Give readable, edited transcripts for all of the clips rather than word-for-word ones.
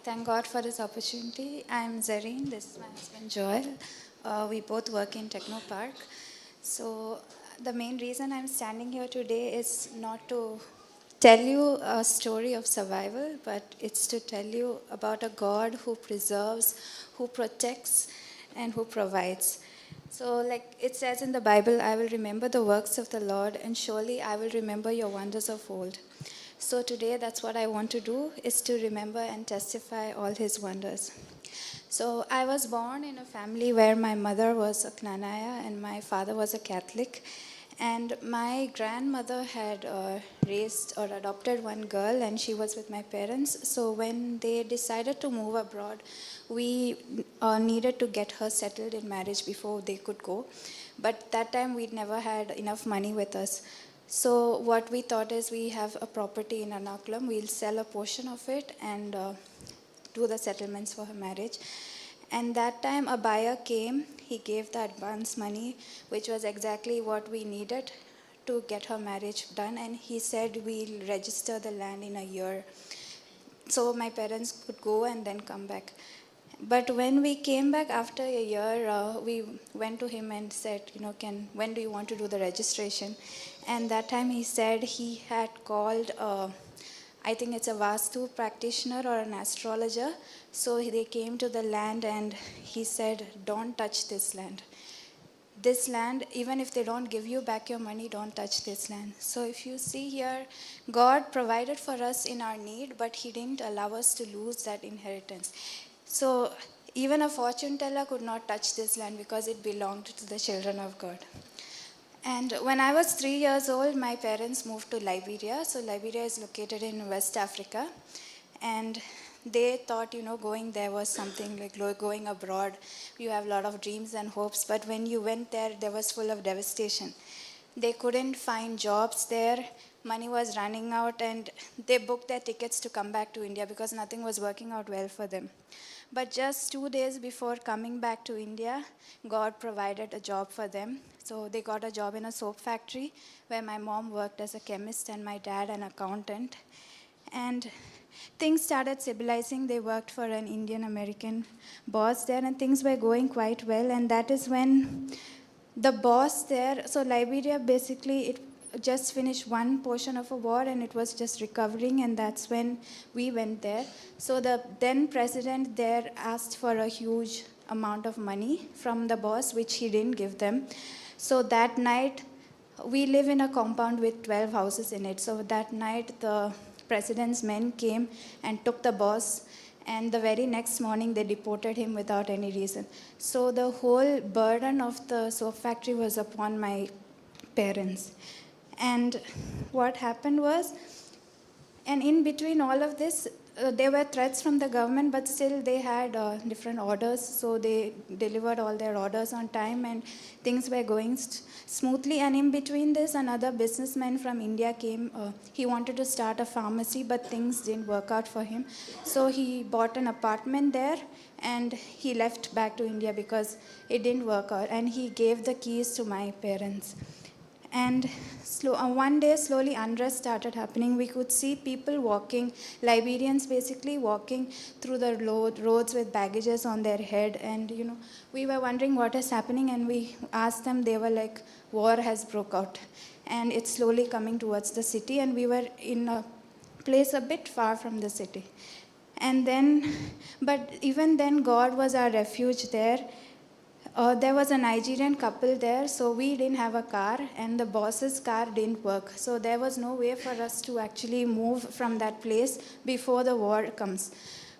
thank God for this opportunity. I'm Zareen, this is my husband Joel. We both work in Techno Park. So, the main reason I'm standing here today is not to tell you a story of survival, but it's to tell you about a God who preserves, who protects, and who provides. So, like it says in the Bible, I will remember the works of the Lord, and surely I will remember your wonders of old. So today, that's what I want to do, is to remember and testify all his wonders. So I was born in a family where my mother was a Knanaya and my father was a Catholic. And my grandmother had raised or adopted one girl, and she was with my parents. So when they decided to move abroad, we needed to get her settled in marriage before they could go. But that time we'd never had enough money with us. So what we thought is, we have a property in Ernakulam, we'll sell a portion of it and do the settlements for her marriage. And that time a buyer came, he gave the advance money, which was exactly what we needed to get her marriage done, and he said we'll register the land in a year. So my parents could go and then come back. But when we came back after a year, we went to him and said, when do you want to do the registration? And that time he said he had called, I think it's a Vastu practitioner or an astrologer. So they came to the land and he said, don't touch this land. This land, even if they don't give you back your money, don't touch this land. So if you see here, God provided for us in our need, but he didn't allow us to lose that inheritance. So even a fortune teller could not touch this land because it belonged to the children of God. And when I was 3 years old, my parents moved to Liberia. So Liberia is located in West Africa. And they thought, going there was something like going abroad. You have a lot of dreams and hopes. But when you went there, there was full of devastation. They couldn't find jobs there. Money was running out. And they booked their tickets to come back to India because nothing was working out well for them. But just 2 days before coming back to India, God provided a job for them. So they got a job in a soap factory where my mom worked as a chemist and my dad an accountant. And things started stabilizing. They worked for an Indian American boss there, and things were going quite well. And that is when the boss there, so Liberia basically, it just finished one portion of a war and it was just recovering, and that's when we went there. So the then president there asked for a huge amount of money from the boss, which he didn't give them. So that night, we live in a compound with 12 houses in it. So that night, the president's men came and took the boss, and the very next morning they deported him without any reason. So the whole burden of the soap factory was upon my parents. And what happened was, and in between all of this, there were threats from the government, but still they had different orders. So they delivered all their orders on time, and things were going smoothly. And in between this, another businessman from India came. He wanted to start a pharmacy, but things didn't work out for him. So he bought an apartment there, and he left back to India because it didn't work out. And he gave the keys to my parents. And one day, slowly, unrest started happening. We could see people walking, Liberians basically walking through the roads with baggages on their head. And, we were wondering what is happening. And we asked them, they were like, war has broke out. And it's slowly coming towards the city. And we were in a place a bit far from the city. And then, but even then, God was our refuge there. There was a Nigerian couple there, so we didn't have a car, and the boss's car didn't work. So there was no way for us to actually move from that place before the war comes.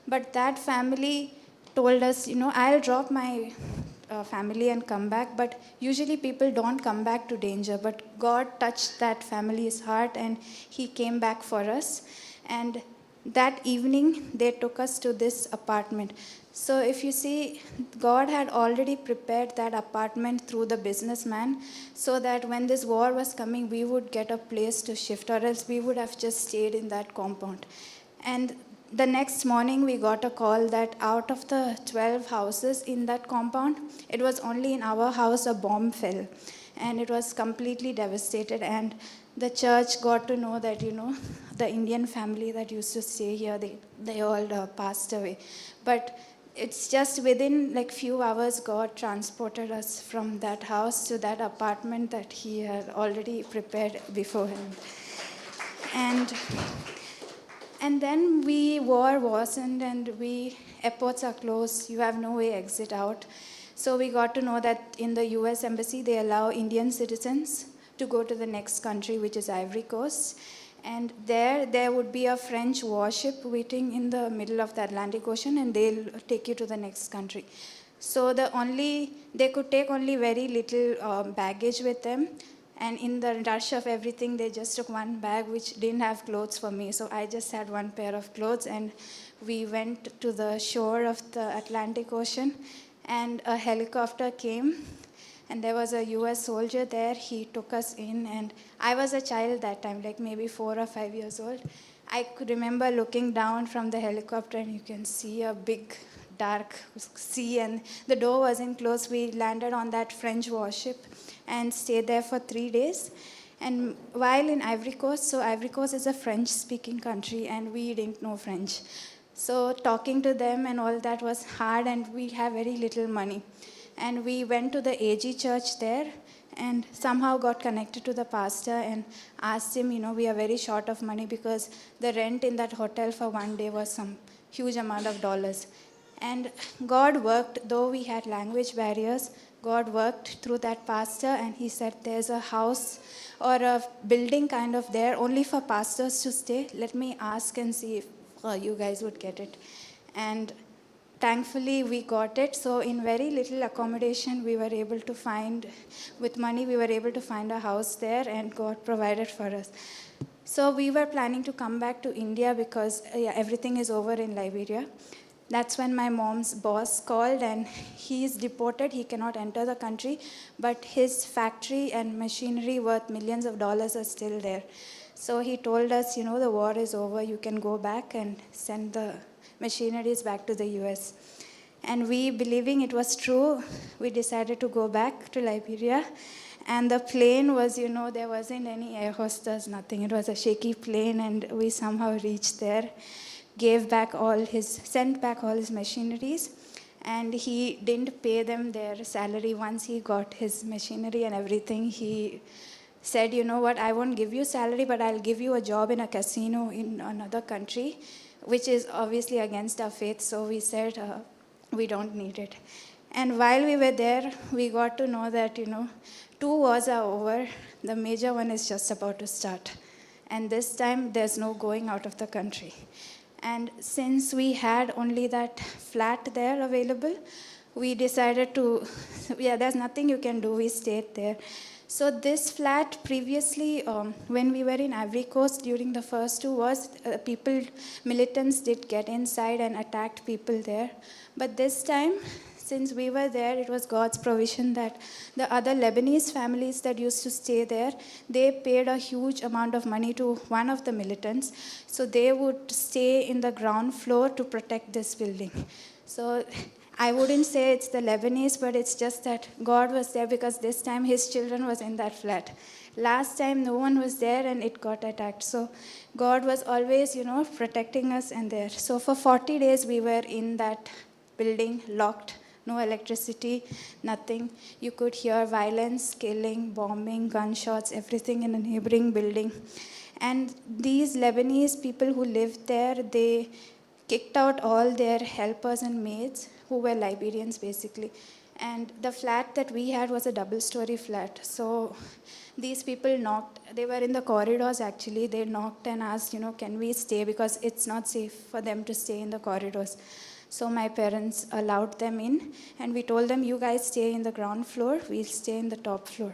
But that family told us, I'll drop my family and come back. But usually people don't come back to danger. But God touched that family's heart, and he came back for us. And that evening, they took us to this apartment. So if you see, God had already prepared that apartment through the businessman so that when this war was coming, we would get a place to shift, or else we would have just stayed in that compound. And the next morning, we got a call that out of the 12 houses in that compound, it was only in our house a bomb fell. And it was completely devastated. And the church got to know that, the Indian family that used to stay here, they all passed away. But it's just within like few hours, God transported us from that house to that apartment that He had already prepared beforehand. And and then war wasn't, and airports are closed. You have no way exit out. So we got to know that in the U.S. Embassy, they allow Indian citizens to go to the next country, which is Ivory Coast. And there would be a French warship waiting in the middle of the Atlantic Ocean, and they'll take you to the next country. So they could take only very little baggage with them. And in the rush of everything, they just took one bag which didn't have clothes for me. So I just had one pair of clothes, and we went to the shore of the Atlantic Ocean, and a helicopter came, and there was a US soldier there. He took us in, and I was a child that time, like maybe 4 or 5 years old. I could remember looking down from the helicopter, and you can see a big dark sea, and the door wasn't closed. We landed on that French warship and stayed there for 3 days. And while in Ivory Coast, so Ivory Coast is a French-speaking country, and we didn't know French. So talking to them and all that was hard, and we have very little money. And we went to the AG church there, and somehow got connected to the pastor and asked him, we are very short of money because the rent in that hotel for one day was some huge amount of dollars. And God worked, though we had language barriers, God worked through that pastor, and he said, there's a house or a building kind of there only for pastors to stay. Let me ask and see if you guys would get it. And thankfully, we got it. So in very little accommodation, we were able to find, with money, we were able to find a house there, and God provided for us. So we were planning to come back to India because everything is over in Liberia. That's when my mom's boss called, and he is deported. He cannot enter the country, but his factory and machinery worth millions of dollars are still there. So he told us, the war is over. You can go back and send the machineries back to the US. And we, believing it was true, we decided to go back to Liberia. And the plane was, there wasn't any air hostess, nothing. It was a shaky plane, and we somehow reached there. Sent back all his machineries, and he didn't pay them their salary. Once he got his machinery and everything, he said, what, I won't give you salary, but I'll give you a job in a casino in another country, which is obviously against our faith. So we said, we don't need it. And while we were there, we got to know that, 2 wars are over. The major one is just about to start. And this time, there's no going out of the country. And since we had only that flat there available, we decided there's nothing you can do, we stayed there. So this flat previously, when we were in Ivory Coast during the first 2 wars, militants did get inside and attacked people there. But this time, since we were there, it was God's provision that the other Lebanese families that used to stay there, they paid a huge amount of money to one of the militants. So they would stay in the ground floor to protect this building. So I wouldn't say it's the Lebanese, but it's just that God was there because this time his children was in that flat. Last time no one was there and it got attacked. So God was always, protecting us and there. So for 40 days we were in that building, locked. No electricity, nothing. You could hear violence, killing, bombing, gunshots, everything in a neighboring building. And these Lebanese people who lived there, they kicked out all their helpers and maids, who were Liberians basically. And the flat that we had was a double-story flat. So these people knocked. They were in the corridors actually. They knocked and asked, can we stay? Because it's not safe for them to stay in the corridors. So my parents allowed them in, and we told them, you guys stay in the ground floor, we'll stay in the top floor.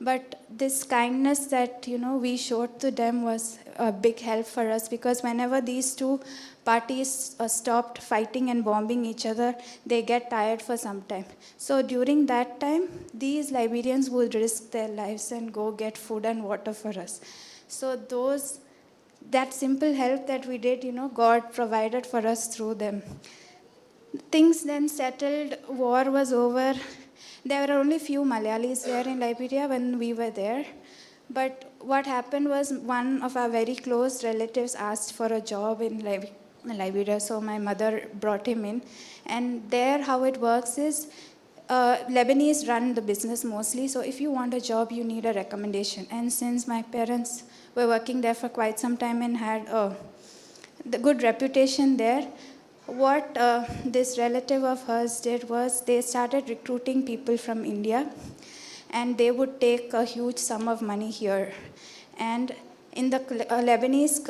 But this kindness that, we showed to them was a big help for us, because whenever these 2 parties stopped fighting and bombing each other, they get tired for some time. So during that time, these Liberians would risk their lives and go get food and water for us. So that simple help that we did, God provided for us through them. Things then settled, war was over. There were only few Malayalis there in Liberia when we were there. But what happened was one of our very close relatives asked for a job in Liberia, so my mother brought him in. And there, how it works is Lebanese run the business mostly, so if you want a job, you need a recommendation. And since my parents were working there for quite some time and had the good reputation there, what this relative of hers did was they started recruiting people from India, and they would take a huge sum of money here. And in the Lebanese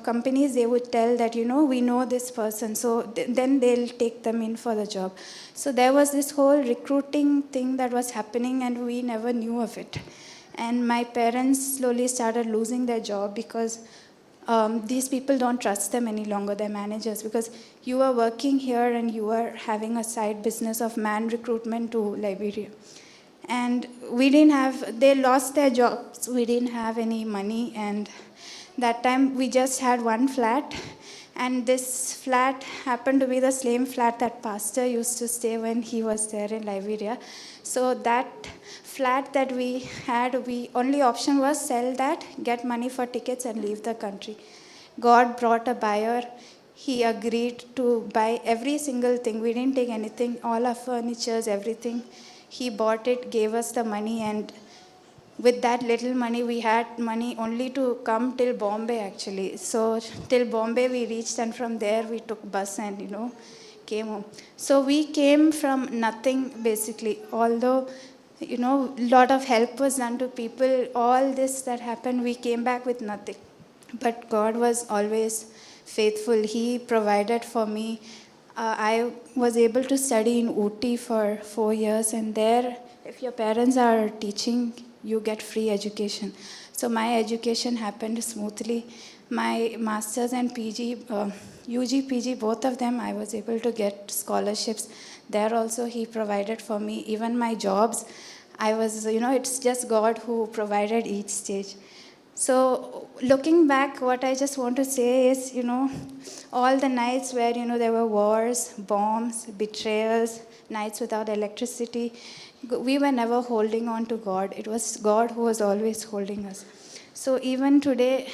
companies, they would tell that, we know this person, so then they'll take them in for the job. So there was this whole recruiting thing that was happening, and we never knew of it. And my parents slowly started losing their job because these people don't trust them any longer, their managers, because you are working here and you are having a side business of man recruitment to Liberia. And they lost their jobs, we didn't have any money, and that time we just had one flat, and this flat happened to be the same flat that pastor used to stay when he was there in Liberia. So that flat that we had, only option was sell that, get money for tickets and leave the country. God brought a buyer. He agreed to buy every single thing. We didn't take anything, all our furnitures, everything. He bought it, gave us the money, and with that little money, we had money only to come till Bombay, actually. So till Bombay we reached, and from there we took bus and, came home. So we came from nothing, basically. Although, a lot of help was done to people, all this that happened, we came back with nothing. But God was always faithful. He provided for me. I was able to study in Ooty for 4 years, and there, if your parents are teaching, you get free education. So my education happened smoothly. My master's and PG, UG, PG, both of them, I was able to get scholarships. There also, he provided for me. Even my jobs, it's just God who provided each stage. So looking back, what I just want to say is, all the nights where, there were wars, bombs, betrayals, nights without electricity, we were never holding on to God. It was God who was always holding us. So even today,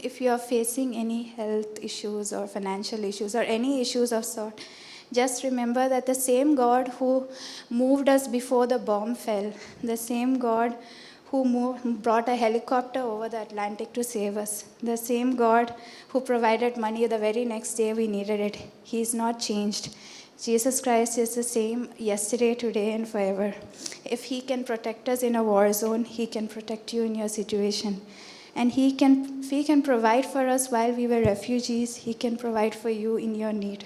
if you are facing any health issues or financial issues or any issues of sort, just remember that the same God who moved us before the bomb fell, the same God who brought a helicopter over the Atlantic to save us, the same God who provided money the very next day we needed it, He's not changed. Jesus Christ is the same yesterday, today, and forever. If He can protect us in a war zone, He can protect you in your situation. And if He can provide for us while we were refugees, He can provide for you in your need.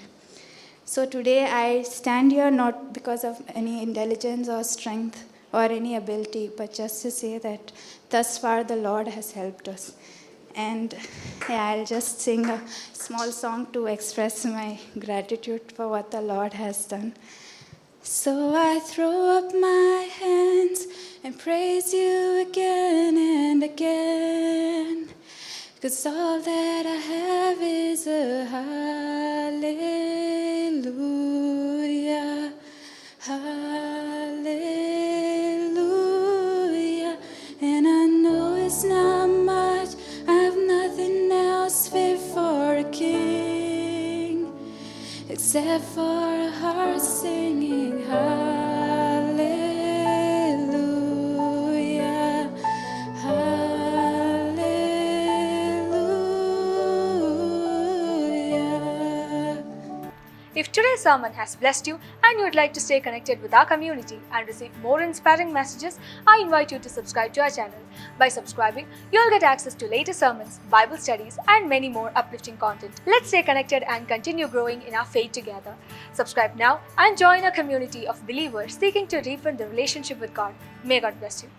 So today I stand here not because of any intelligence or strength or any ability, but just to say that thus far the Lord has helped us. And I'll just sing a small song to express my gratitude for what the Lord has done. So I throw up my hands and praise you again and again, 'cause all that I have is a hallelujah, hallelujah. And I know it's not much, I have nothing else fit for a king, except for a heart singing hallelujah, hallelujah. If today's sermon has blessed you and you would like to stay connected with our community and receive more inspiring messages, I invite you to subscribe to our channel. By subscribing, you'll get access to latest sermons, Bible studies, and many more uplifting content. Let's stay connected and continue growing in our faith together. Subscribe now and join a community of believers seeking to deepen the relationship with God. May God bless you.